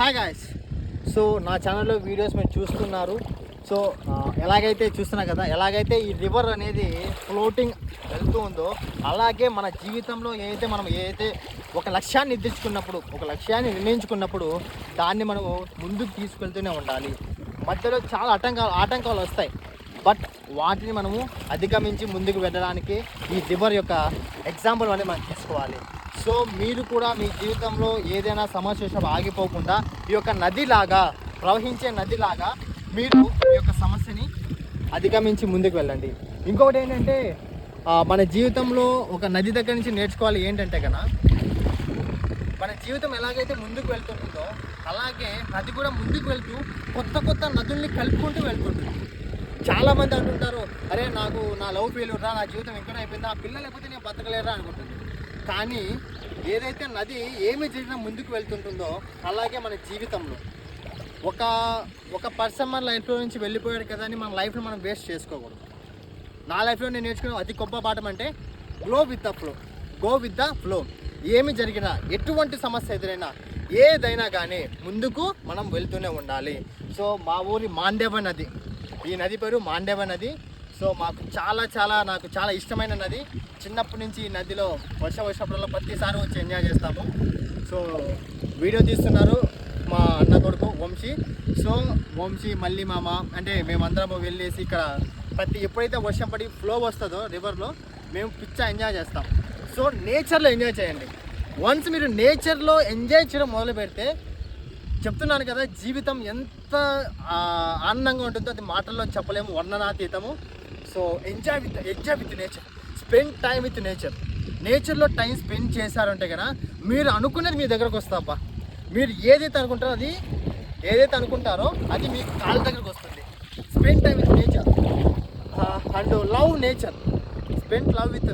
Hi guys. So నా ఛానల్లో videos మీరు చూస్తున్నారు. సో ఎలాగైతే చూస్తున్నారు కదా, ఎలాగైతే ఈ రివర్ అనేది ఫ్లోటింగ్ వెళ్తూ ఉందో అలాగే మన జీవితంలో ఏదైతే ఒక లక్ష్యాన్ని నిర్ణయించుకున్నప్పుడు దాన్ని మనము ముందుకు తీసుకెళ్తూనే ఉండాలి. మధ్యలో చాలా ఆటంకాలు వస్తాయి, బట్ వాటిని మనము అధిగమించి ముందుకు వెళ్ళడానికి ఈ రివర్ యొక్క ఎగ్జాంపుల్ అనేది మనం తీసుకోవాలి. సో మీరు కూడా మీ జీవితంలో ఏదైనా సమస్య వచ్చినప్పుడు ఆగిపోకుండా ఈ యొక్క ప్రవహించే నదిలాగా మీరు ఈ యొక్క సమస్యని అధిగమించి ముందుకు వెళ్ళండి. ఇంకొకటి ఏంటంటే మన జీవితంలో ఒక నది దగ్గర నుంచి నేర్చుకోవాలి ఏంటంటే కన్నా, మన జీవితం ఎలాగైతే ముందుకు వెళ్తుంటుందో అలాగే నది కూడా ముందుకు వెళ్తూ కొత్త నదుల్ని కలుపుకుంటూ వెళ్తుంటుంది. చాలామంది అంటుంటారు, అరే నాకు నా లవ్ ఫెయిల్యూర్ రా, నా జీవితం ఎక్కడ అయిపోయిందా, ఆ పిల్లలు లేకపోతే నేను బతకలేరా అనుకుంటుంది. కానీ ఏదైతే నది ఏమి జరిగినా ముందుకు వెళ్తుంటుందో అలాగే మన జీవితంలో ఒక పర్సన్ మన లైఫ్లో నుంచి వెళ్ళిపోయాడు కదా అని మన లైఫ్లో మనం వేస్ట్ చేసుకోకూడదు. నా లైఫ్లో నేను నేర్చుకున్న అతి గొప్ప పాఠం అంటే గో విత్ ద ఫ్లో. ఏమి జరిగినా, ఎటువంటి సమస్య ఎదురైనా, ఏదైనా కానీ ముందుకు మనం వెళ్తూనే ఉండాలి. సో మా ఊరి మాండేవ నది, ఈ నది పేరు మాండేవ నది. సో నాకు చాలా ఇష్టమైన నది. చిన్నప్పటి నుంచి ఈ నదిలో వర్షాపురంలో ప్రతిసారి వచ్చి ఎంజాయ్ చేస్తాము. సో వీడియో తీస్తున్నారు మా అన్న కొడుకు వంశీ. సో వంశీ మళ్ళీ మామ అంటే మేమందరం వెళ్ళేసి ఇక్కడ ఎప్పుడైతే వర్షం పడి ఫ్లో వస్తుందో రివర్లో మేము ఎంజాయ్ చేస్తాం. సో నేచర్లో ఎంజాయ్ చేయండి. వన్స్ మీరు నేచర్లో ఎంజాయ్ చేయడం మొదలు పెడితే చెప్తున్నాను కదా, జీవితం ఎంత ఆనందంగా ఉంటుందో అది మాటల్లో చెప్పలేము, వర్ణనాతీతము. So enjoy with nature, spend time with నేచర్లో టైం స్పెండ్ చేశారంటే కదా మీరు అనుకునేది మీ దగ్గరకు వస్తాపా. మీరు ఏదైతే అనుకుంటారో అది మీకు కాళ్ళ దగ్గరకు వస్తుంది. Spend time with nature and love with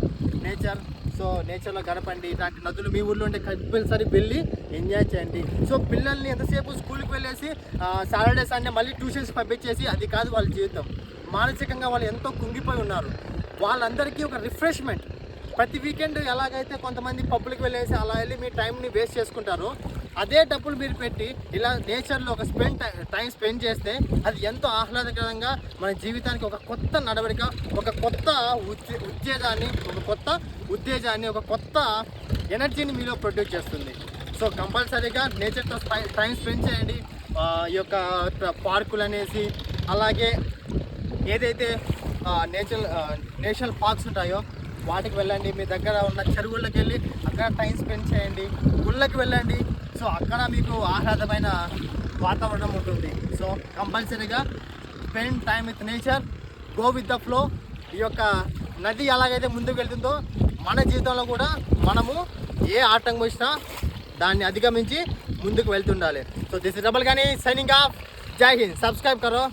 nature. So నేచర్లో గడపండి. ఇలాంటి నదులు మీ ఊళ్ళో ఉంటే కంపల్సరీ వెళ్ళి ఎంజాయ్ చేయండి. సో పిల్లల్ని ఎంతసేపు స్కూల్కి వెళ్ళేసి సాటర్డే సండే మళ్ళీ ట్యూషన్స్ పంపించేసి అది కాదు వాళ్ళ జీవితం. మానసికంగా వాళ్ళు ఎంతో కుంగిపోయి ఉన్నారు. వాళ్ళందరికీ ఒక రిఫ్రెష్మెంట్. ప్రతి వీకెండ్ ఎలాగైతే కొంతమంది పబ్లిక్ వెళ్ళేసి అలా వెళ్ళి మీ టైంని వేస్ట్ చేసుకుంటారో అదే డబ్బులు మీరు పెట్టి ఇలా నేచర్లో ఒక టైం స్పెండ్ చేస్తే అది ఎంతో ఆహ్లాదకరంగా మన జీవితానికి ఒక కొత్త నడవడిక, ఒక కొత్త ఉత్తేజాన్ని, ఒక కొత్త ఎనర్జీని మీలో ప్రొడ్యూస్ చేస్తుంది. సో కంపల్సరీగా నేచర్తో టైం స్పెండ్ చేయండి. ఈ యొక్క పార్కులు అనేసి అలాగే ఏదైతే నేషనల్ పార్క్స్ ఉంటాయో వాటికి వెళ్ళండి. మీ దగ్గర ఉన్న చెరువుల్లోకి వెళ్ళి అక్కడ టైం స్పెండ్ చేయండి. గుళ్ళకి వెళ్ళండి. సో అక్కడ మీకు ఆహ్లాదమైన వాతావరణం ఉంటుంది. సో కంపల్సరీగా spend time with nature, go with the flow. ఈ యొక్క నది ఎలాగైతే ముందుకు వెళ్తుందో మన జీవితంలో కూడా మనము ఏ ఆటంకం వచ్చినా దాన్ని అధిగమించి ముందుకు వెళ్తుండాలి. సో దిస్ ఇస్ డబల్ గానీ సైనింగ్ ఆఫ్. జై హింద్. సబ్స్క్రైబ్ కరో,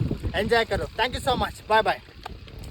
ఎంజాయ్ కరో. Thank you so much. Bye bye.